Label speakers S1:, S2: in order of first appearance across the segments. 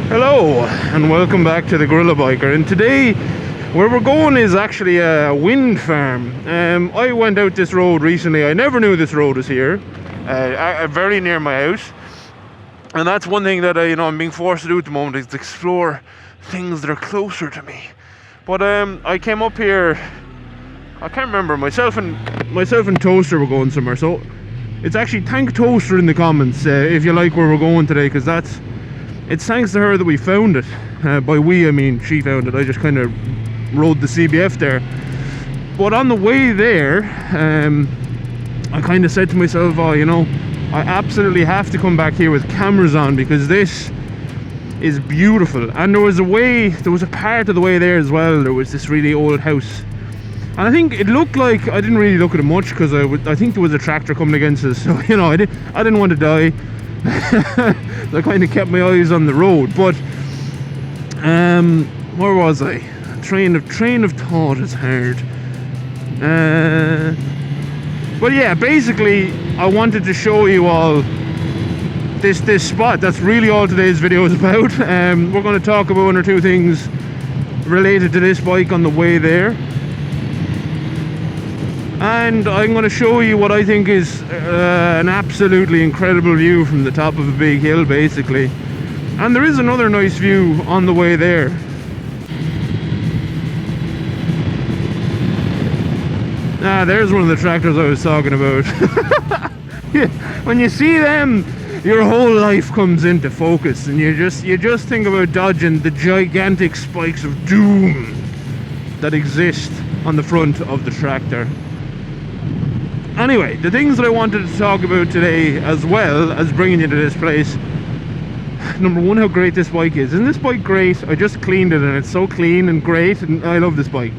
S1: Hello and welcome back to the GorillaBiker, and today where we're going is actually a wind farm. I went out this road recently. I never knew this road was here, very near my house, and that's one thing that I'm being forced to do at the moment, is to explore things that are closer to me. But I came up here, I can't remember, myself and Toaster were going somewhere, so it's actually thank Toaster in the comments if you like where we're going today, because it's thanks to her that we found it. By we, I mean she found it. I just kind of rode the CBF there. But on the way there, I kind of said to myself, oh, I absolutely have to come back here with cameras on, because this is beautiful. And there was a part of the way there as well, there was this really old house. And I think it looked like, I didn't really look at it much, because I think there was a tractor coming against us. So, I didn't want to die. I kind of kept my eyes on the road. But where was I? Train of thought is hard. But yeah, basically I wanted to show you all this spot. That's really all today's video is about. We're going to talk about one or two things related to this bike on the way there, and I'm going to show you what I think is an absolutely incredible view from the top of a big hill, basically. And there is another nice view on the way there. There's one of the tractors I was talking about. When you see them, your whole life comes into focus, and you just think about dodging the gigantic spikes of doom that exist on the front of the tractor. Anyway, the things that I wanted to talk about today, as well as bringing you to this place. Number one, how great this bike is. Isn't this bike great? I just cleaned it and it's so clean and great, and I love this bike.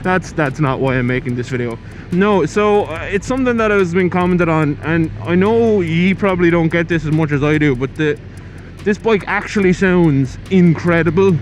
S1: That's not why I'm making this video. No, so it's something that has been commented on, and I know you probably don't get this as much as I do, but this bike actually sounds incredible.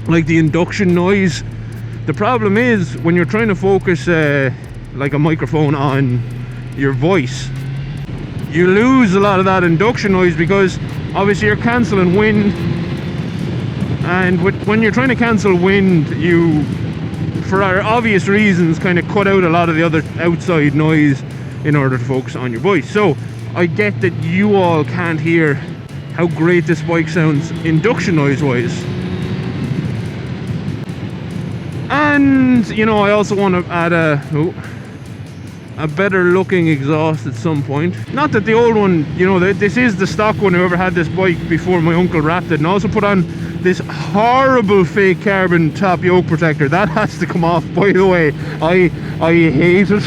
S1: Like the induction noise. The problem is when you're trying to focus like a microphone on your voice, you lose a lot of that induction noise, because obviously you're cancelling wind, and when you're trying to cancel wind, you, for obvious reasons, kind of cut out a lot of the other outside noise in order to focus on your voice. So I get that you all can't hear how great this bike sounds induction noise wise. And I also want to add a better looking exhaust at some point. Not that the old one, this is the stock one. Whoever had this bike before my uncle wrapped it, and also put on this horrible fake carbon top yoke protector. That has to come off, by the way. I hate it.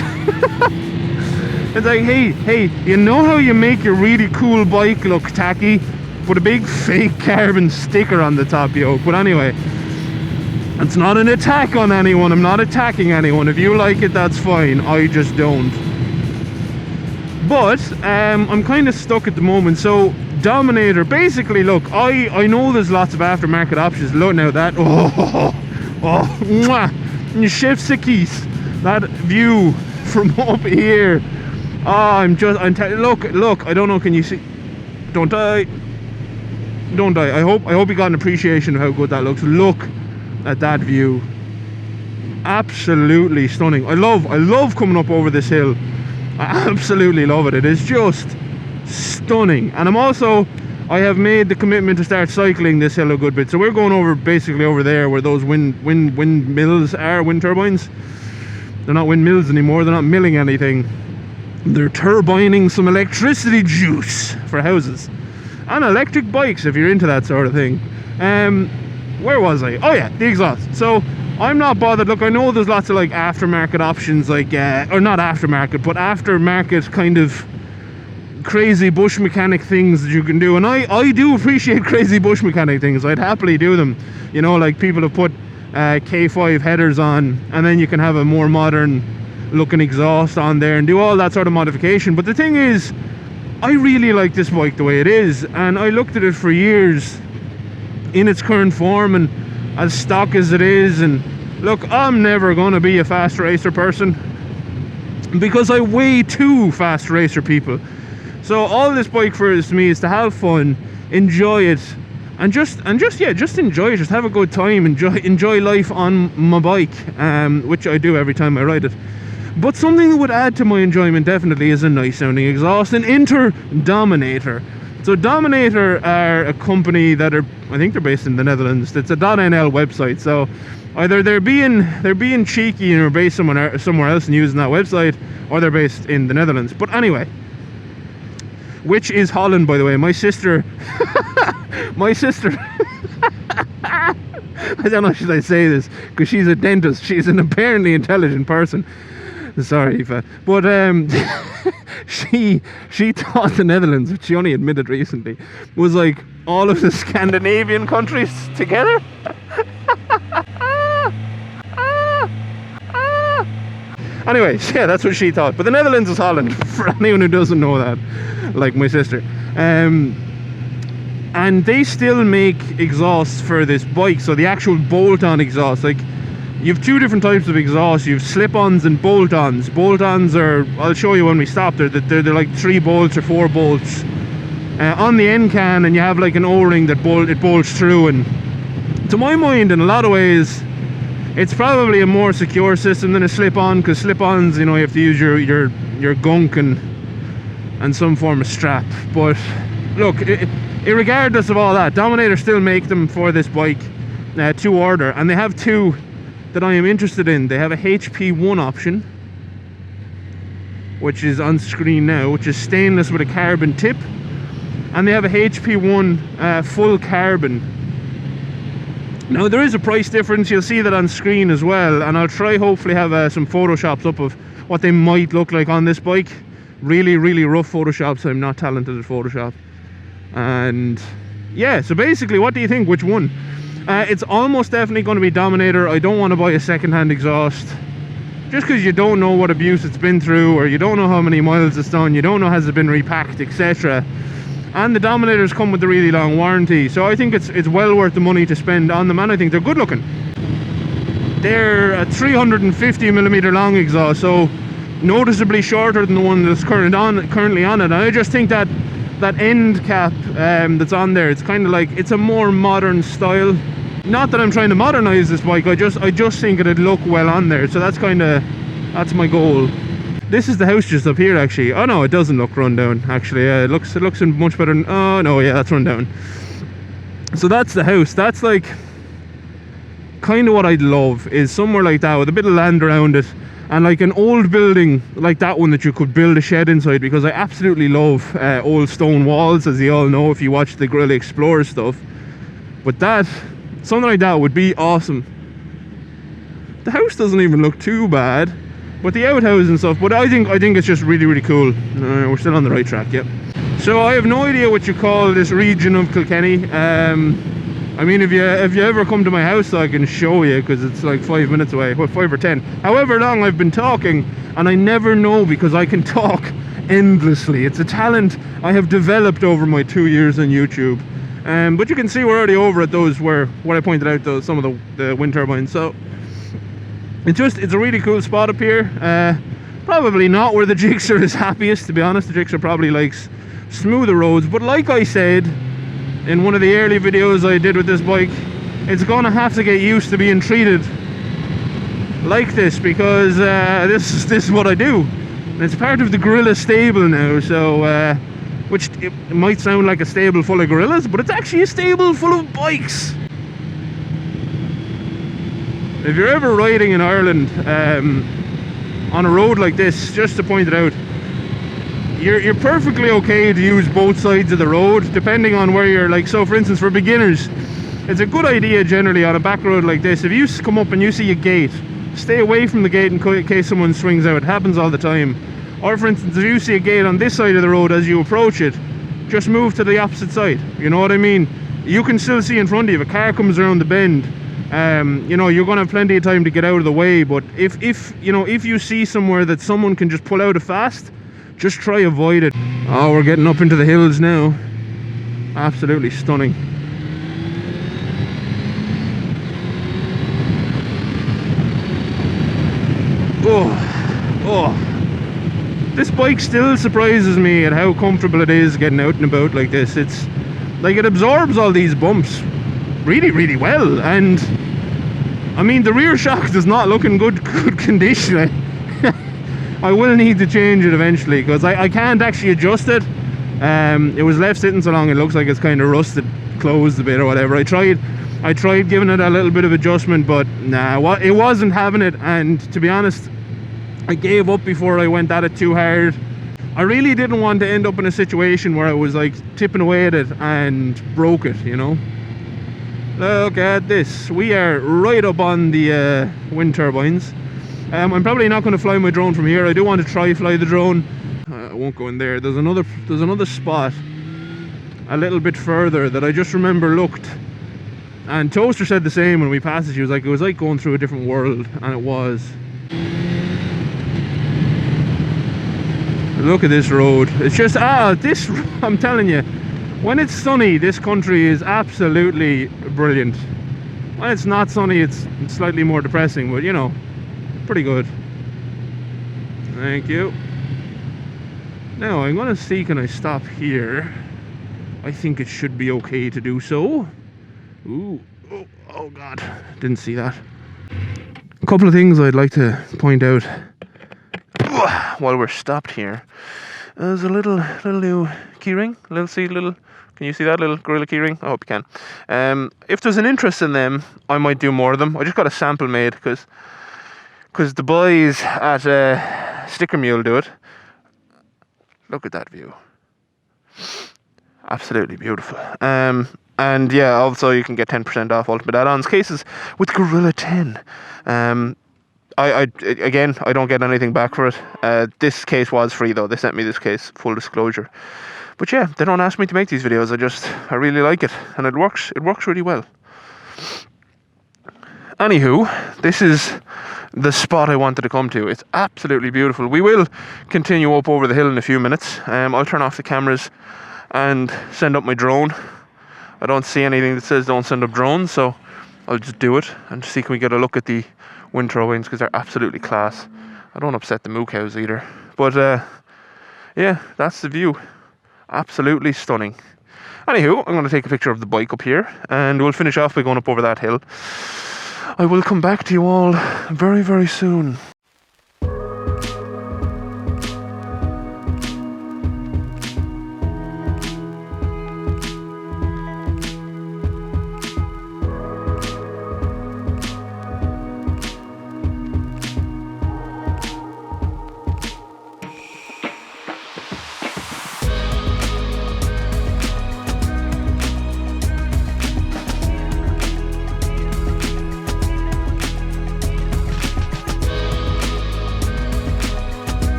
S1: It's like, hey, you know how you make your really cool bike look tacky? Put a big fake carbon sticker on the top yoke. But anyway, it's not an attack on anyone. I'm not attacking anyone. If you like it, that's fine. I just don't. But I'm kind of stuck at the moment. So Dominator, basically, look, I know there's lots of aftermarket options. Look now, that mwah, chef's kiss. That view from up here. Look, I don't know, can you see? Don't die. I hope you got an appreciation of how good that looks. Look at that view. Absolutely stunning. I love coming up over this hill. I absolutely love it. It is just stunning. And I have made the commitment to start cycling this hill a good bit. So we're going over, basically over there where those windmills are, wind turbines. They're not windmills anymore. They're not milling anything. They're turbining some electricity juice for houses and electric bikes, if you're into that sort of thing. Where was I? Oh yeah, the exhaust. So I'm not bothered. Look, I know there's lots of like aftermarket options, like or not aftermarket, but aftermarket kind of crazy bush mechanic things that you can do, and I do appreciate crazy bush mechanic things. I'd happily do them. Like people have put K5 headers on, and then you can have a more modern looking exhaust on there and do all that sort of modification. But the thing is, I really like this bike the way it is, and I looked at it for years in its current form and as stock as it is. And look, I'm never going to be a fast racer person, because I way too fast racer people. So all this bike for is to me is to have fun, enjoy it, and just enjoy it. Just have a good time. Enjoy life on my bike, which I do every time I ride it. But something that would add to my enjoyment definitely is a nice sounding exhaust, an Dominator. So Dominator are a company that are, I think they're based in the Netherlands. It's a .nl website. So either they're being cheeky and are based somewhere else and using that website, or they're based in the Netherlands. But anyway, which is Holland, by the way. My sister I don't know, should I say this, because she's a dentist. She's an apparently intelligent person. Sorry, Aoife. But she thought the Netherlands, which she only admitted recently, was like all of the Scandinavian countries together. Anyway, yeah, that's what she thought. But the Netherlands is Holland, for anyone who doesn't know that, like my sister. And they still make exhausts for this bike, so the actual bolt-on exhaust. Like, you have two different types of exhaust. You have slip-ons and bolt-ons. Bolt-ons are, I'll show you when we stop, they're like 3 bolts or 4 bolts on the end can, and you have like an O-ring that bolts through. And to my mind, in a lot of ways, it's probably a more secure system than a slip-on, because slip-ons, you know, you have to use your gunk and some form of strap. But look, regardless of all that, Dominator still make them for this bike to order, and they have 2 that I am interested in. They have a HP1 option, which is on screen now, which is stainless with a carbon tip, and they have a HP1 full carbon. Now there is a price difference, you'll see that on screen as well, and I'll try hopefully have some photoshops up of what they might look like on this bike. Really rough photoshops. I'm not talented at Photoshop. And yeah, so basically, what do you think? Which one? It's almost definitely going to be Dominator. I don't want to buy a second-hand exhaust, just because you don't know what abuse it's been through, or you don't know how many miles it's done, you don't know has it been repacked, etc. And the Dominators come with a really long warranty, so I think it's well worth the money to spend on them, and I think they're good looking. They're a 350mm long exhaust, so noticeably shorter than the one that's currently on it. And I just think that end cap that's on there, it's kind of like, it's a more modern style. Not that I'm trying to modernize this bike, I just think it'd look well on there. So that's my goal. This is the house just up here, actually. Oh no, it doesn't look run down, actually. It looks in much better. Oh no, yeah, that's run down. So that's the house. That's like kind of what I'd love, is somewhere like that with a bit of land around it, and like an old building like that one that you could build a shed inside, because I absolutely love old stone walls, as you all know if you watch the Gorilla Explorer stuff. But something like that would be awesome. The house doesn't even look too bad, but the outhouse and stuff, but I think it's just really cool. We're still on the right track, yep. So I have no idea what you call this region of Kilkenny. I mean, if you ever come to my house, I can show you, because it's like 5 minutes away, well, 5 or 10. However long I've been talking, and I never know, because I can talk endlessly. It's a talent I have developed over my 2 years on YouTube. But you can see we're already over at those where I pointed out some of the wind turbines. So it's a really cool spot up here. Probably not where the Gixxer is happiest, to be honest. The Gixxer probably likes smoother roads, but like I said in one of the early videos I did with this bike, it's gonna have to get used to being treated like this, because this is what I do. And it's part of the Gorilla stable now, so which it might sound like a stable full of gorillas, but it's actually a stable full of bikes. If you're ever riding in Ireland on a road like this, just to point it out, you're perfectly okay to use both sides of the road, depending on where you're. Like, so for instance, for beginners, it's a good idea generally on a back road like this, if you come up and you see a gate, stay away from the gate in case someone swings out. It happens all the time. Or for instance, if you see a gate on this side of the road as you approach it, just move to the opposite side. You know what I mean? You can still see in front of you. If a car comes around the bend, you know, you're gonna have plenty of time to get out of the way. But if you see somewhere that someone can just pull out of fast, just try avoid it. Oh, we're getting up into the hills now. Absolutely stunning. Oh, this bike still surprises me at how comfortable it is getting out and about like this. like it absorbs all these bumps really, really well. And I mean, the rear shock does not look in good condition. I will need to change it eventually, because I can't actually adjust it. It was left sitting so long, it looks like it's kind of rusted, closed a bit or whatever. I tried giving it a little bit of adjustment, but nah, it wasn't having it. And to be honest, I gave up before I went at it too hard. I really didn't want to end up in a situation where I was like tipping away at it and broke it, you know. Look at this. We are right up on the wind turbines. I'm probably not going to fly my drone from here. I do want to try fly the drone. I won't go in there. There's another spot a little bit further that I just remember looked, and Toaster said the same when we passed it. She was like, it was like going through a different world, and it was. Look at this road. It's just this, I'm telling you, when it's sunny, this country is absolutely brilliant. When it's not sunny, it's slightly more depressing, but you know, pretty good. Thank you. Now I'm gonna see, can I stop here? I think it should be okay to do so. Ooh, oh god, didn't see that. A couple of things I'd like to point out while we're stopped here. There's a little new keyring. Can you see that little Gorilla keyring? I hope you can. If there's an interest in them, I might do more of them. I just got a sample made because the boys at Sticker Mule do it. Look at that view. Absolutely beautiful. And yeah, also you can get 10% off Ultimate Add-ons cases with Gorilla 10. I don't get anything back for it. This case was free though. They sent me this case, full disclosure. But yeah, they don't ask me to make these videos. I really like it, and it works really well. Anywho, this is the spot I wanted to come to. It's absolutely beautiful. We will continue up over the hill in a few minutes. I'll turn off the cameras and send up my drone. I don't see anything that says don't send up drones, so I'll just do it and see can we get a look at the wind turbines, because they're absolutely class. I don't upset the moo cows either. But yeah, that's the view. Absolutely stunning. Anywho, I'm going to take a picture of the bike up here, and we'll finish off by going up over that hill. I will come back to you all very, very soon.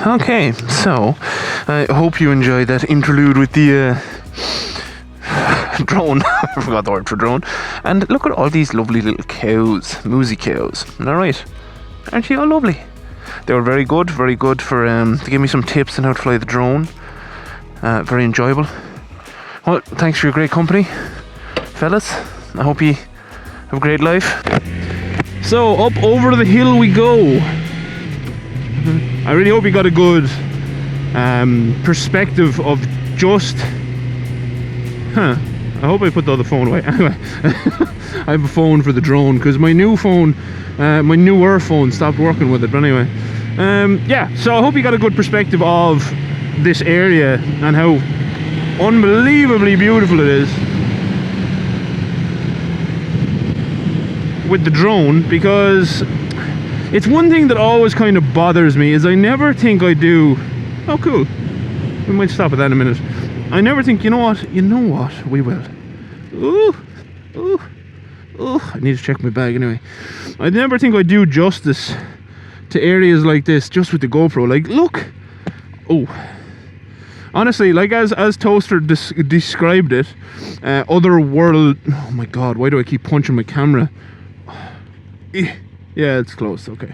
S1: Okay, so I hope you enjoyed that interlude with the
S2: drone. I forgot the word for drone. And look at all these lovely little cows, moosey cows. Alright, aren't you all lovely? They were very good for to give me some tips on how to fly the drone. Very enjoyable. Well, thanks for your great company, fellas. I hope you have a great life. So up over the hill we go. I really hope you got a good perspective of just I hope I put the other phone away. Anyway, I have a phone for the drone because my new phone, my newer phone, stopped working with it. But anyway, yeah, so I hope you got a good perspective of this area and how unbelievably beautiful it is with the drone, because it's one thing that always kind of bothers me is I never think I do. Oh cool, we might stop at that in a minute. I never think, you know what, we will. Ooh, I need to check my bag anyway. I never think I do justice to areas like this just with the GoPro. Like, look. Oh, honestly, like as Toaster described it, other world. Oh my god, why do I keep punching my camera? Yeah, it's close. Okay,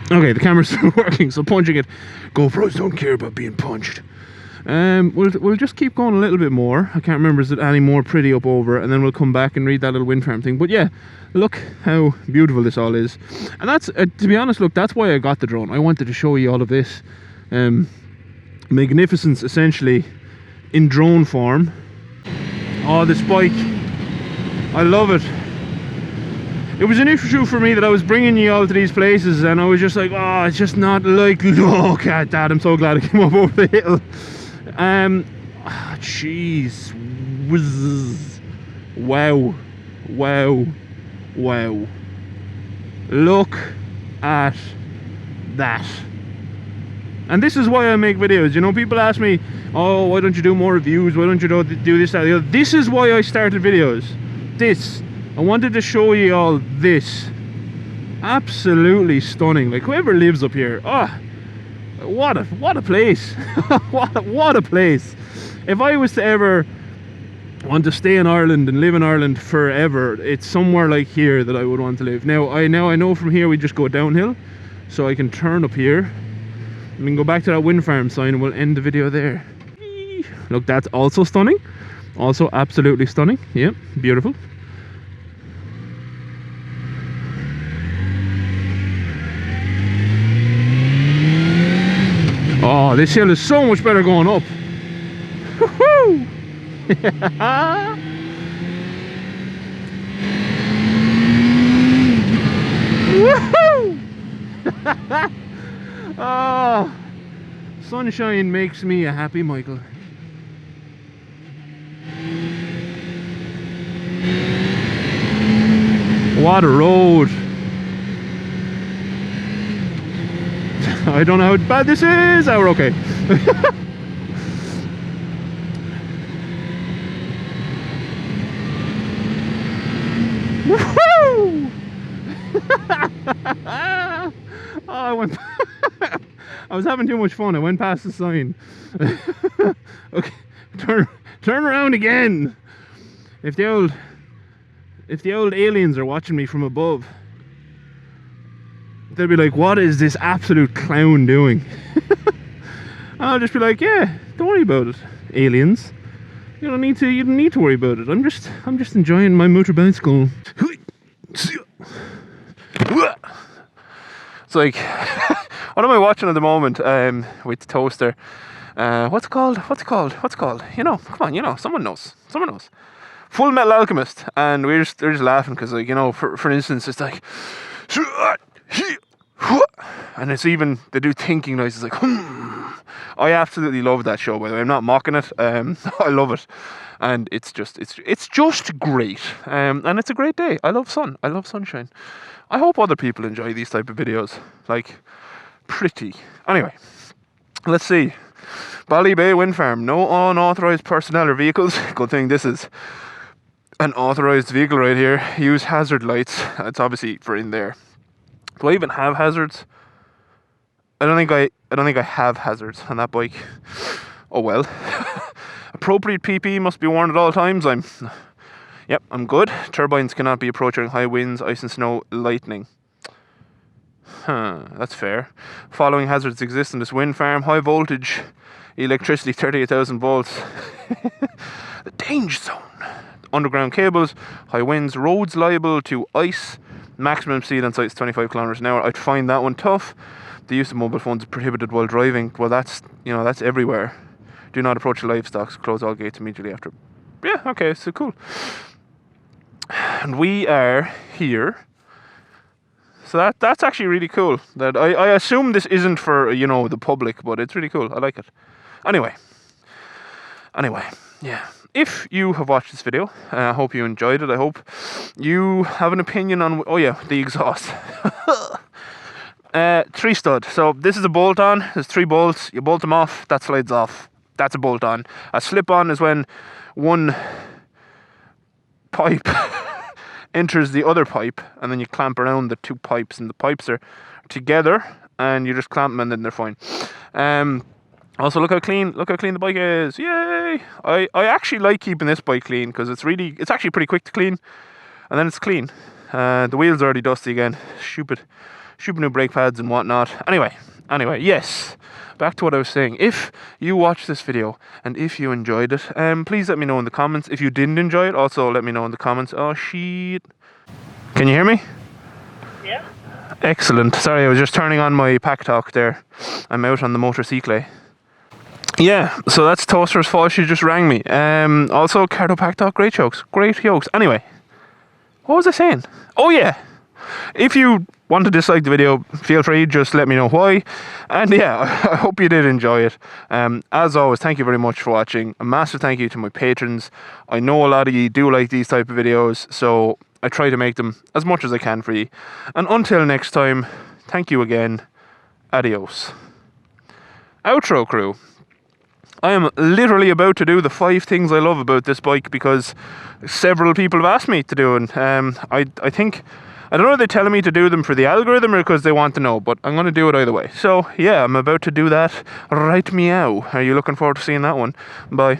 S2: the camera's still working, so punching it. GoPros don't care about being punched. We'll just keep going a little bit more. I can't remember, is it any more pretty up over, and then we'll come back and read that little wind farm thing. But yeah, look how beautiful this all is. And that's to be honest, look, that's why I got the drone. I wanted to show you all of this magnificence essentially in drone form. Oh, this bike, I love it. It was an issue for me that I was bringing you all to these places and I was just like, oh, it's just not like, look at that. I'm so glad I came up over the hill. Jeez. Wow. Look at that. And this is why I make videos. You know, people ask me, oh, why don't you do more reviews? Why don't you do this, that, the other? This is why I started videos. I wanted to show you all this. Absolutely stunning. Like, whoever lives up here, what a place. what a place. If I was to ever want to stay in Ireland and live in Ireland forever, it's somewhere like here that I would want to live. Now I know from here we just go downhill, so I can turn up here and then go back to that wind farm sign and we'll end the video there. Look, that's also stunning. Also absolutely stunning. Yep, beautiful. Oh, this hill is so much better going up. Woohoo! Woohoo! Oh, sunshine makes me a happy Michael. What a road. I don't know how bad this is. Oh, we're okay. Woohoo! Oh, I was having too much fun. I went past the sign. Okay, turn around again. If the old aliens are watching me from above, they'll be like, what is this absolute clown doing? And I'll just be like, yeah, don't worry about it, aliens. You don't need to worry about it. I'm just enjoying my motor bicycle. It's like, what am I watching at the moment with Toaster? What's it called? You know, come on, you know, someone knows. Full Metal Alchemist. And they're just laughing because, like, you know, for instance, it's like, and it's even, they do thinking noises like, I absolutely love that show, by the way. I'm not mocking it. I love it, and it's just great. And it's a great day. I love sun. I love sunshine. I hope other people enjoy these type of videos. Like, pretty. Anyway, let's see. Bally Bay Wind Farm. No unauthorized personnel or vehicles. Good thing this is an authorized vehicle right here. Use hazard lights. It's obviously for in there. Do I even have hazards? I don't think I have hazards on that bike. Oh well. Appropriate PPE must be worn at all times. Yep, I'm good. Turbines cannot be approached during high winds, ice and snow, lightning. That's fair. Following hazards exist in this wind farm. High voltage electricity, 38,000 volts. The danger zone. Underground cables, high winds, roads liable to ice. Maximum speed on site is 25 kilometers an hour. I'd find that one tough. The use of mobile phones is prohibited while driving. Well, that's everywhere. Do not approach livestock. Close all gates immediately after. Yeah, okay, so cool. And we are here. So that's actually really cool. That I assume this isn't for, the public, but it's really cool. I like it. Anyway, yeah. If you have watched this video, I hope you enjoyed it. I hope you have an opinion on... Oh yeah, the exhaust. 3 stud. So this is a bolt on. There's 3 bolts. You bolt them off. That slides off. That's a bolt on. A slip on is when one pipe enters the other pipe, and then you clamp around the 2 pipes, and the pipes are together, and you just clamp them, and then they're fine. Also, look how clean the bike is. Yay! I actually like keeping this bike clean because it's actually pretty quick to clean, and then it's clean. The wheels are already dusty again. Stupid new brake pads and whatnot. Anyway, yes. Back to what I was saying. If you watched this video and if you enjoyed it, please let me know in the comments. If you didn't enjoy it, also let me know in the comments. Oh shit! Can you hear me?
S3: Yeah.
S2: Excellent. Sorry, I was just turning on my Packtalk there. I'm out on the motorcycle. Yeah, so that's Toaster's fault. She just rang me. Also, Cardo Packtalk, great jokes. Anyway, what was I saying? Oh yeah, if you want to dislike the video, feel free, just let me know why. And yeah, I hope you did enjoy it. As always, thank you very much for watching. A massive thank you to my patrons. I know a lot of you do like these type of videos, so I try to make them as much as I can for you. And until next time, thank you again. Adios. Outro crew. I am literally about to do the 5 things I love about this bike because several people have asked me to do it. I think, I don't know if they're telling me to do them for the algorithm or because they want to know, but I'm going to do it either way. So yeah, I'm about to do that right meow. Are you looking forward to seeing that one? Bye.